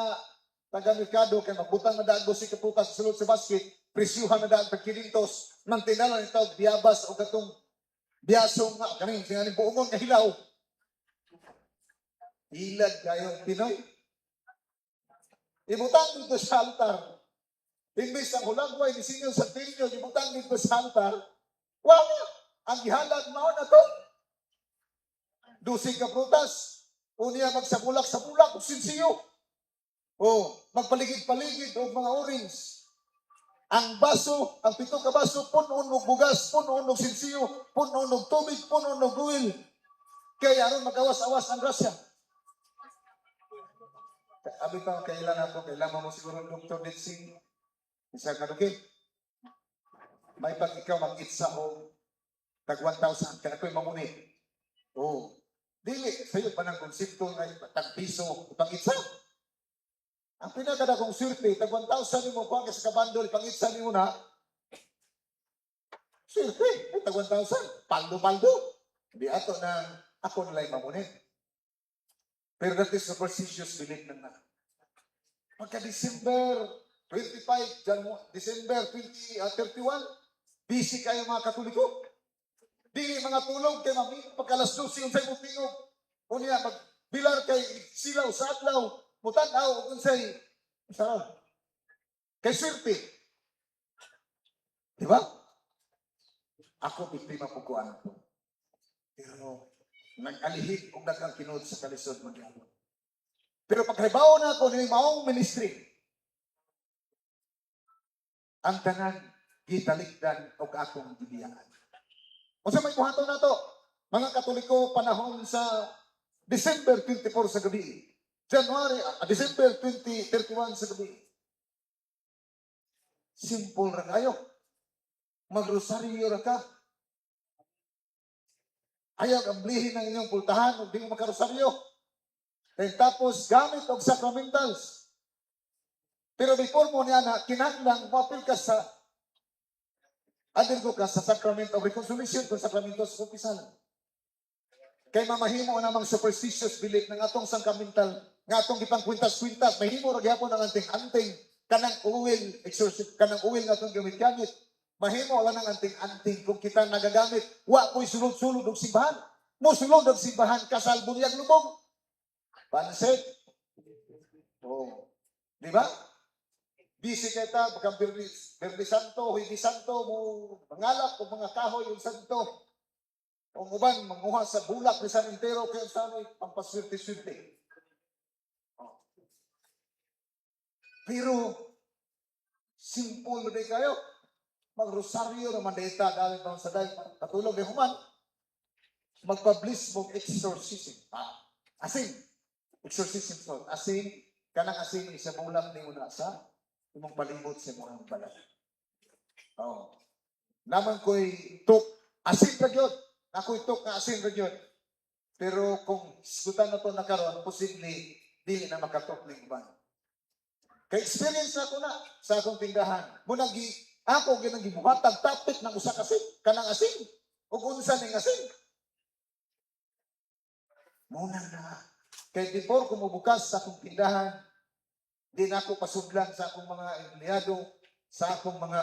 taga-merkado kay magbutang na daan dusi ka prutas sulod sa basket, presyuhan na daan pagkilintos, mantinalan ito biyabas o katong biyasong nga kaning singaling buongon nga hilaw. Ilad kayong Pinoy. Ibutang dito sa altar. Imbis ang hulagway ni Sinyo sa Pilyo, ibutang dito sa altar. Wala! Ang gihalag mao na to. Dusing ka prutas. Unya magsabulak sa bulak o sinsiyo. O magpaligid-paligid o mga orange. Ang baso, ang pito ka baso, punon og bugas, punon og sinsiyo, punon og tubig, punon og oil. Kaya aron magawas-awas ang grasya. Abi pa kailan mo siguro Dr. Ditsing. Isa ka dugi. May pag ikaw mag-itsa o tag 1,000 ka na ko'y mamuni. Oh. Dili, sa'yo pa ng konsepto nga tag piso pang-itsa. Ang pinakada kong swerte, tag 1,000 mo pa sa kabandol, pang-itsa ni mo na. Swerte, tag 1,000. Paldo-paldo. Di ato na ako nalay mamuni. Pero that is superstitious belief na. Pagka December 25, December 31, busy kayo mga Katoliko. Dili mga tulog kay mami, pagkalas 12 yung sa'yo tingog. O niya, magbilar kay silaw sa adlaw, mutanaw, kung sa'y, sarap. Kay swerte. Diba? Ako, biktima po ko anak ko. Pero, nag-alihip kung nagang kinood sa kalisod magyalo. Pero pagkaibaw na ako ni maong ministry, ang tanan, gitalikdan o akong gibiyaan. O sa may buhaton na to, mga Katoliko panahon sa December 24 sa gabi, December 31 sa gabi. Simple ra kayo. Magrosaryo ra ka. Ayaw amblihin ng inyong pultahan o di mo makarosaryo. And tapos gamit og sacramentals. Pero before mo niya na kinahanglan mapil ka sa adin ko ka sa sacrament of reconciliation kung sacramento sa kumpisalan. Kay mamahimo namang superstitious belief ng atong sacramental nga atong gipang kwintas-kwintas, mahimo ra gyapon ang anting-anting kanang oil exorcism, kanang oil nga atong gamit-gamit. Mahimo wala nang anting-anting kung kita nagagamit. Wa ko'y sulod-sulod og simbahan. Mo sulod og simbahan kasal bunyag lubong. Pansit. Oh. Di ba? Busy kita, pagka Berni Santo, Huwini Santo, mo mangalap o mga kahoy yung santo. O uban, manguha sa bulak ni San Intero, kaya sa amin, pampaswerte-swerte. Pero, simple na kayo. Magrosaryo naman data dahil naman sa dahil katulog ni Human, magpa-bliss mong exorcism. Asin, exorcism so. Asin, kanang asin isa mulang ni muna sa imong palibot sa mga balat. Oh. Naman ko'y tok, asin ra gyud. Ako'y tok na asin ra gyud. Pero kung isgutan na to nakaroon, posible dili na makatok ng iban. Ka-experience ako na sa akong tindahan. Muna ako ginang gibuhatag topic ng usa ka asin, kanang asin. Ug unsa ning asin? Muna na. Kaya before ko mubukas sa akong tindahan, di na ako pasudlan sa akong mga empleyado, sa akong mga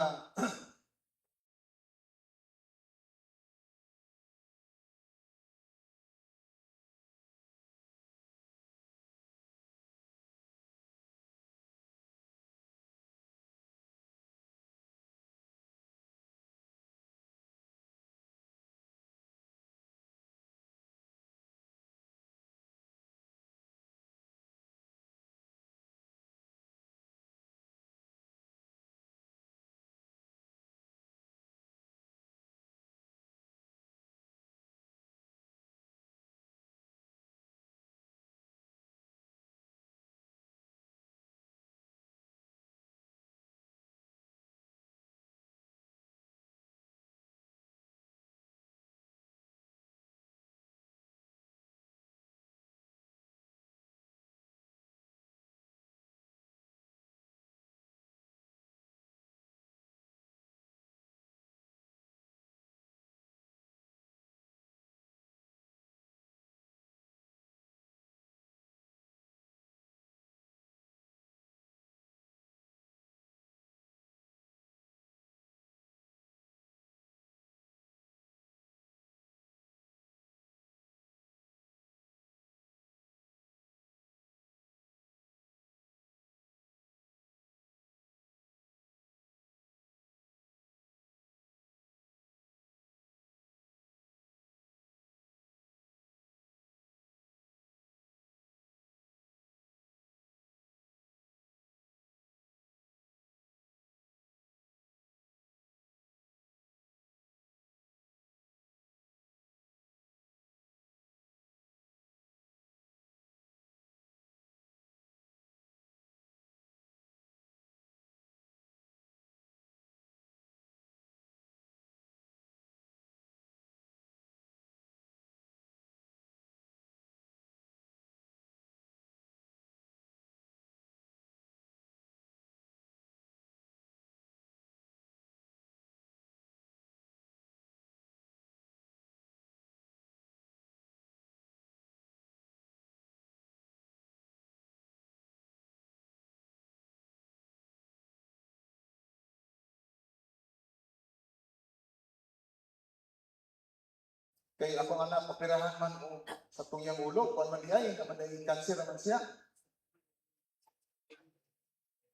kay akong anak operahan man o sa tungyang ulo, kung man diay, kamanday cancer naman siya.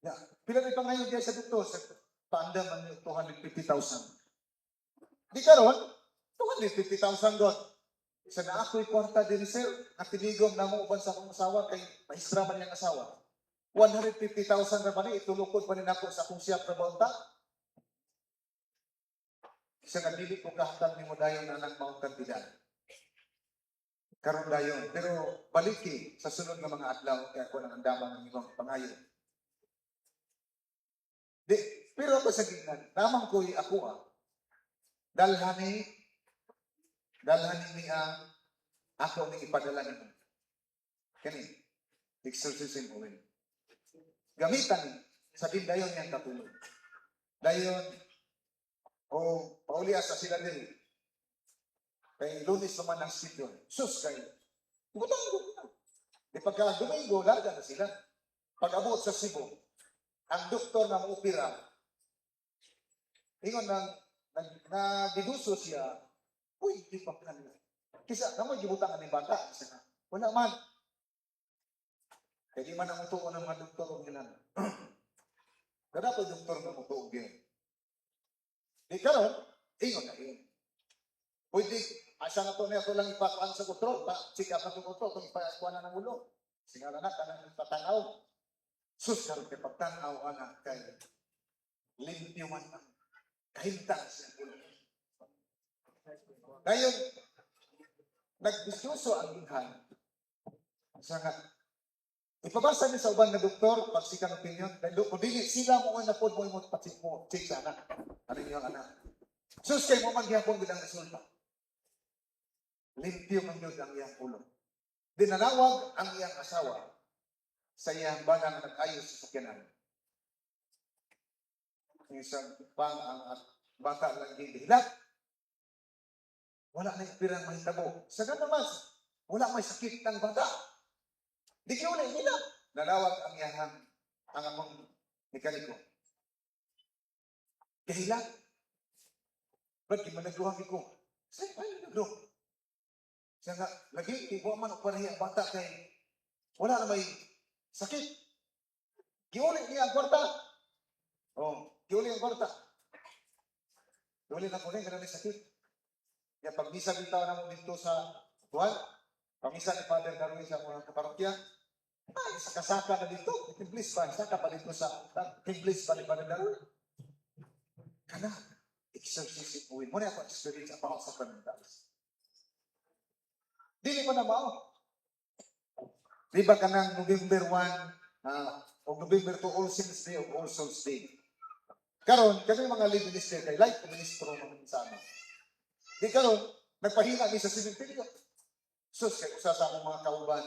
Ya, pila na pangayon diya sa doktor, sa paanda man yung 250,000. Di karon, 250,000 doon. Sa na ako'y kwarta din sir, at tinigom na mo uban sa akong asawa, kay mahistra man niyang asawa. 150,000 na ba ni, itulukod pa rin ako sa akong siyap na baunta. Isa nga dili ko kahatag ni mo dayon na anak maong kantidad. Karon dayon, pero baliki sa sunod nga mga adlaw kaya ako nang andaman ng imong pangayo. Di, pero ako sa gingnan, namang ko'y ako dalhani niya ako ni ipadala nimo. Kani, exorcism oil. Gamitan ni sa dayon niyang katulog. Dayon, o paulias sa sila din. Kay Lunes naman ang sityo. Sus kayo. Butang ko na. Di pagka Domingo, larga na sila. Pag abot sa Cebu, ang doktor ng opera, ingon na giduso siya, uy, di pa kanila. Kisa, naman gibutangan ng bata. Wala man. Kaya di man ang utuon ng mga doktor o gilan. Kada po doktor na utuon din. Di karon, ingon na yun. Pwede, asa na to niya ko lang ipakuan sa kontrol, check up na itong kontrol, itong ipakuan na ng ulo. Singara na, kanang patanaw. sus karon kay pagtanaw ana kay limpyo man ang kahimtang siya ulo. Ngayon, nagdiskuso ang inghan. Sa nga, ipabasa niya sa uban na doktor, pag sikang opinion, kung dili sila mo na po mo patsik mo, check sa anak. Ano yung anak? Sus kay mo man gyapon gid ang resulta. Limpyo man yun ang iyang ulo. Dinalawag ang iyang asawa sa iyang banang nag-ayos sa sakyanan. Isang pang ang bata lang gihilak. Wala na ispirang mahitabo. Sa ganamas, wala may sakit ng bata. Di kayo na ihilak. Nalawag ang iyang ang among mekaniko. Kahilak. Ba't di managluhang ko? Sa'yo pa yung nagluh. Siya nga, lagi, ibuwa man ang panahi ang bata kay wala na may sakit. Giulit niya ang kwarta. Oh, giulit ang kwarta. Giulit na kunin, ganun may sakit. Kaya pag misa bitaw naman dito sa Tuhan, pamisa ni Father Darwin sa mga kaparokya, ay, sa kasaka na dito, timblis pa, saka pa dito sa, timblis pa ni Father Darwin. Kana, exercise ipuin. Muna ako experience ang pangok sa fundamentals. Dili ko na mao. Di ba ka ng November 1, o November 2, All Saints Day, o All Souls Day. Karon, kami mga lead minister, kay like ministro naman sa amin. Di karon, nagpahina ni sa simenteryo. Sus, kay usa sa akong mga kauban,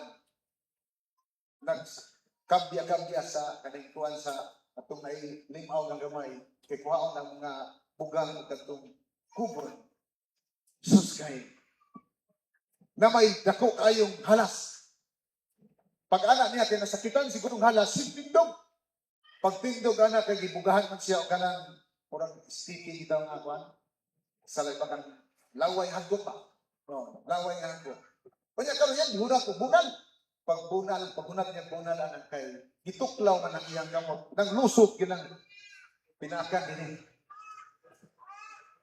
nagkambya-kambya sa kaningkuan sa atong ay limaw ng gamay, kay kuhaon ng mga bugang at atong kubon. Sus, kay na may dako kayong halas. Pag anak niya, kaya nasakitan, sigurong halas, simpindog. Pag tindog anak, kay gibugahan man siya, o kanang, murang sticky itaw nga kuan, sa laipang laway hanggot pa. Oh, laway hanggot. Kanya karon yan, hura ko, bunal. Pagbunal niya, bunal anak kay, gituklaw man ang iyang gamot. Nang lusot, ginang pinakan din.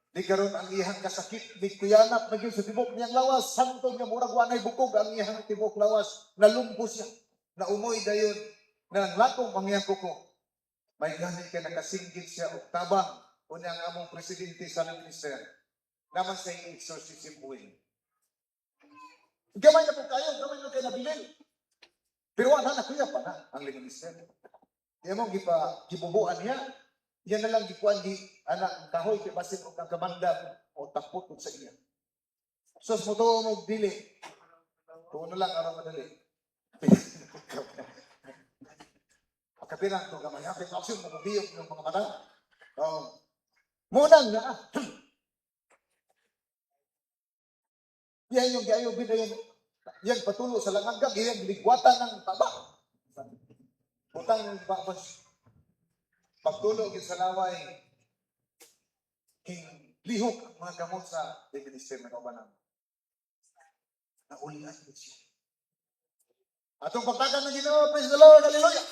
Di karon ang iyang kasakit, di kuyanap na yun sa tibok niyang lawas. Santo niya, murag wanay bukog ang iyang tibok lawas. Nalumpos siya, naumoy dayon, na latong ang iyang kuko. May ganit ka nakasinggit siya, o tabang, o niyang among presidente sa minister. Naman sa iyong exorcism buwin. Gamay na po kayo, gamay na kayo nabilin. Pero wala na kuya pa na ang minister. Kaya mo gibubuan niya, yan na lang gikuan di anak kahoy kay basin og ang kamanda o tapot sa iya. So mo to mo dili. Tuon na lang aron madali. Kapirang to gamay kay aksyon mo biyog ng mga mata. Oh. Munang na. Yan yung gayo bidayon. Yan patulo sa langagag, yan ligwatan ng taba. Butang ng babas. Pagtulog sa laway, lihok ang mga gamot sa minister na kabanan. Naulian ko siya. Atong pagtakan ng Ginoo, praise the Lord, hallelujah.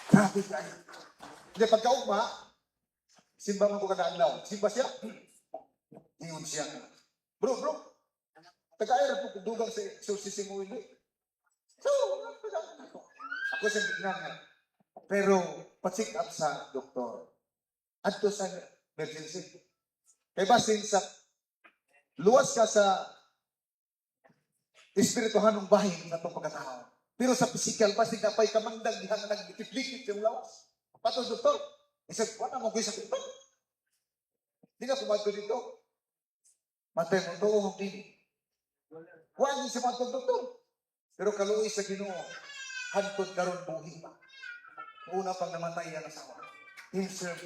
Grabe kayo. Hindi, pagkaugma, simba mo ko kadaan simba siya. Ingon siya. Bro, taga-aira po dugang sa exorcism mo hindi. So, ako sa bignan nga. Pero, pa-check up sa doktor. At to sa emergency. Kaya basin sa luwas ka sa espirituhan ng bahin na itong pagkatao. Pero sa physical, basin ka pa'y kamandag dihang nag-diplikit yung lawas. Patong doktor, isang wala mo kayo sa kita. Hindi na kumato dito. Matay mo ito, hindi. Huwag si matong doktor. Pero kaluoy sa Ginoo, hantod karon buhi pa. Una pang namatay ang asawa. Himself.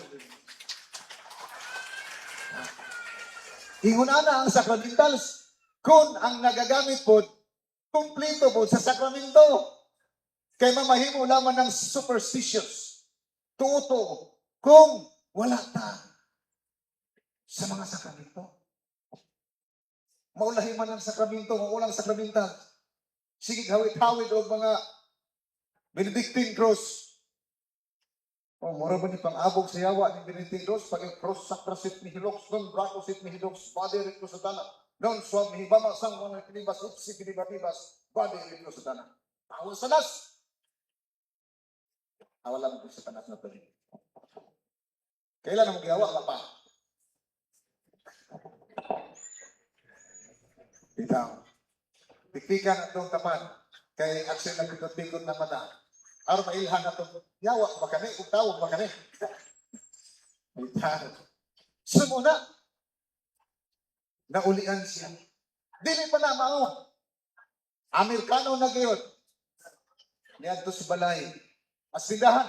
Ingunana ang sacramentals. Kung ang nagagamit po, kumplito po sa sakramento. Kay mamahimo lamang ng superstitious. Tuto. Kung wala ta sa mga sakramento. Maulahin man ang sakramento, maulang sakramental. Sige, hawit-hawit o mga Benedictine cross. O, mura ba ni pang-abog sa yawa ni Benedictine cross? Pag yung cross sakrasit ni Hilox, non bracosit ni Hilox, body rito sa tanah. Non swam ni Hibama, sang mga pinibas, upsi pinibas, body rito sa tanah. Tawag sa nas. Awala mo sa tanas na to. Kailan mo gihawa ka pa? Bitaw. Pikpikan atong tapat. Kay action na pikot-pikot na mata. Aron mailhan atong yawa ba kani? Kung tawag ba kani? Bitaw. Sumuna. Naulian siya. Dili pa na mao. Amerikano na gayon. Niadto sa balay. Asbidahan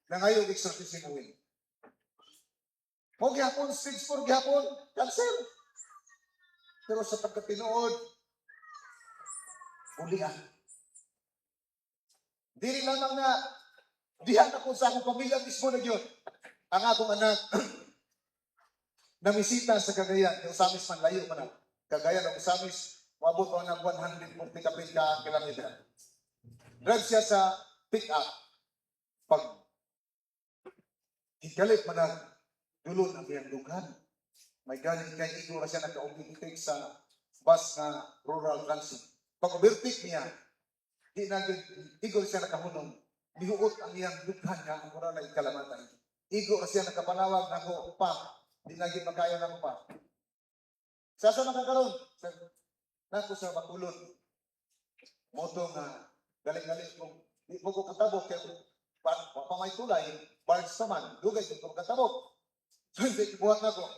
na ngayong exorcism win. Mo gihapon, stage 4 gihapon, cancel. Pero sa pagkatinuod, ulian. Dili lamang na dihan ako sa akong pamilya mismo na yun. Ang akong anak namisita sa Cagayan, yung Usamis man layo man. Cagayan ang Usamis, maabot ko ng 140 kapit ka kilometer. Drive siya sa pick-up. Pag hikalit man ang dulon ang iyang dughan. May galing kay Igor siya nagka-overtake sa bus na rural transit. Pag overtake niya, di na Igor siya nakahunong. Bihuot ang iyang dughan nga ang mura na ikalamatay. Igor siya nakapanawag na ko, pa, di na makaya na ko pa. Sasa nakakaroon? Nako sa Bakulod. Moto nga, galing-galing kong, di mo ko katabok, kaya pamay tulay, barge naman, dugay ko katabok. So, hindi, buhat na ko.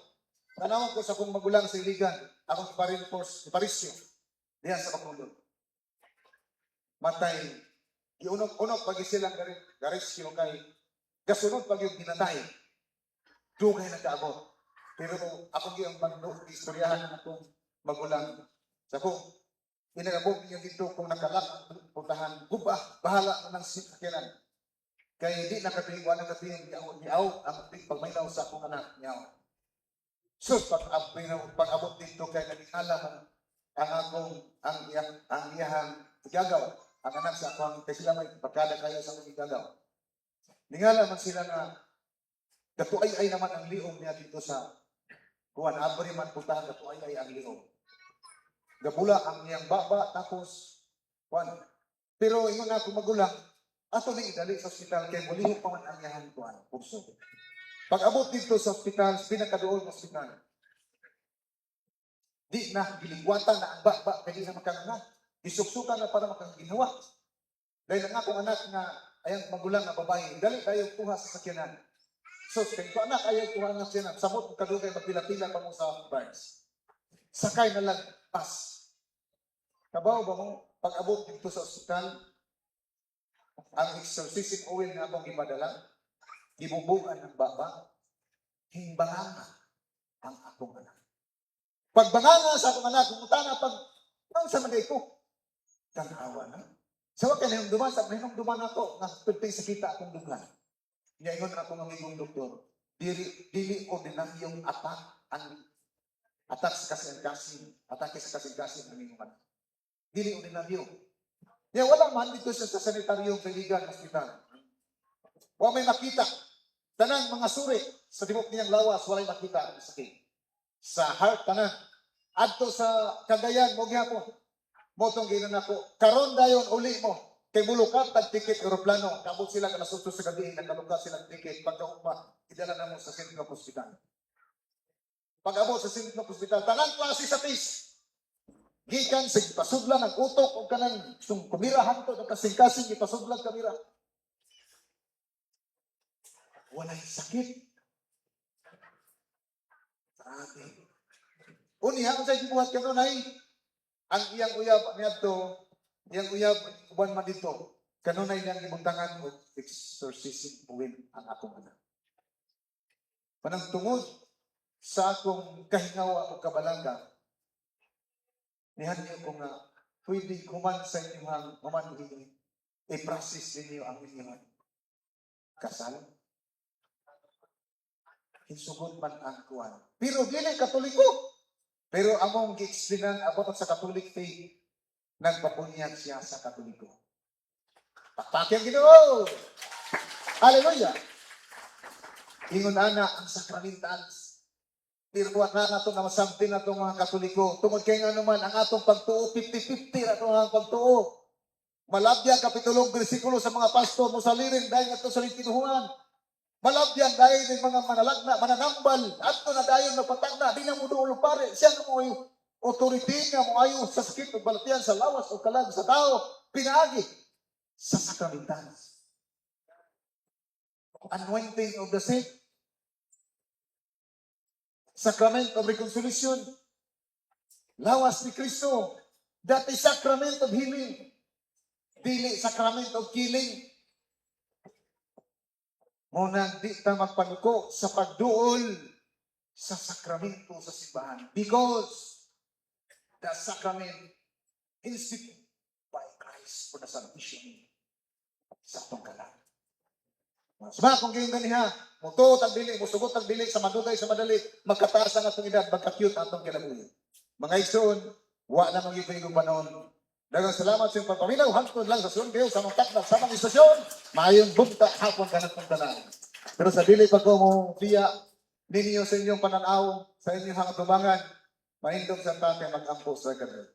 Tanawag ko sa kong magulang sa Iligan, akong iparisyo, diyan sa Bakulod. Matay, iunok-unok pag silang garisyo kay, kasunod pag yung ginatay, dugay na kaabot. Pero ako yung mag-istoryahan ng akong magulang. Sa kong, inagabog niya dito kung nakalak, puntahan, guba, bahala ng sinakiran. Kaya hindi nakatiwa na katingin niyaw ang pagmaynaw sa akong anak niyaw. So, pag-abot dito kay nagingala ang iyahang igagaw, ang anak sa akong, kasi sila may pagkada kayo sa akong igagaw. Ningala man sila na, katuay-ay naman ang liong niya dito sa kuwan, abri man puntahan, katuay-ay ang liong. Gabula ang niyang baba, tapos, kuwan. Pero yung nga kung magulang, ato na idali sa ospital, kaya mulihok pa man ang iyang kuwan, puso. Pag-abot dito sa ospital, pinakadoon ng ospital, di na, gilingwatan na ang baba, kaya di na makanganga. Isuksukan na para makanginawa. Dahil nga kung anak na, ayang magulang na babae, dali tayo kuha sa sakyanan. So, kung anak ayaw kuha ng sakyanan, samot kung kadugay, magpila-pila pa mo sa bars. Sakay na lang, pas. Kabaw ba mo, pag-abot dito sa ospital, ang exorcism oil na akong ipadala, gibubugan ng baba, himbanganga ang akong anak. Pagbanganga sa akong anak, pumunta na pag, ang sa magay ko, tanawa na. Sa wakil na yung duman, sa minong duman ako, na pwede sa kita akong duman. Ngayon ako ng igong doktor, dili ordinaryong atak sa kasing-kasing ng inyong anak. Dili ordinaryo. Kaya wala man dito sa sanitaryong Piligan Hospital. Wala may makita. Tanang mga suri sa tibok niyang lawas, wala makita ang sakit. Sa heart, tanang. Adto sa Cagayan, mo gyapon. Motong ginan ako, karon dayon uli mo. Kay bulukat tag ticket eroplano, kabog sila ka nasuto sa gabi, nagkalukat silang ticket pagkaugma, idala na mo sa Central Hospital. Pag-abot sa Central Hospital, tanang klase sa tis. Gikan sa ipasudlan ang utok o kanang kumira hanto ng kasing-kasing ipasudlan kamera. Walay sakit. Grabe. Uniha ang sa ibuhat kanunay. Ang iyang uyab niadto, iyang uyab uban man dito. Kanunay niyang ibuntangan og exorcism buwin ang akong anak. Panang tungod sa akong kahingawa o kabalanga, nihan niyo ko nga pwede kuman sa inyong human i-process ninyo ang inyong kasal. Insugod man ang kuwan. Pero dili Katoliko. Pero among gi-explainan about sa Catholic faith, nagpapunyag siya sa Katoliko. Pakpakyan Ginoo! Hallelujah! Ingon ana ang sacramentals. Pirwa na nato na masamtin na itong mga Katoliko. Tungod kay nga naman ang atong pagtuo, 50-50 na itong mga pagtuo. Malabyan kapitulong bersikulo sa mga pastor mo sa liring dahil nga ito sa litinuhuan. Malabyan dahil ng mga manalagna, mananambal, at ito na dahil na patagna, di na mo doon pare, siya na mo yung authority nga mo ayo sa sakit o balatian, sa lawas o kalag sa tao, pinaagi sa sakramental. Anointing of the sick, sacrament of reconciliation, lawas ni Kristo, that is sacrament of healing, dili sacrament of killing. Munang di ta magpanuko sa pagduol sa sakramento sa simbahan. Because the sacrament instituted by Christ for the salvation sa atong kalan. Sama kung gayon ganiha, muto tag dili, musugot tag dili sa madugay sa madali, magkataas ang atong edad, magka-cute atong kinabuhi. Mga igsoon, wa na magiging panahon. Daghang salamat sa iyong pagpaminaw, hangtod lang sa sunod kayo sa mga takna sa mga istasyon, maayong bugta hapon kanat ng tanan. Pero sa dili pa ko mo via ninyo sa inyong pananaw, sa inyong hangatubangan, mahindog sa tatay mag-ampo sa kadal.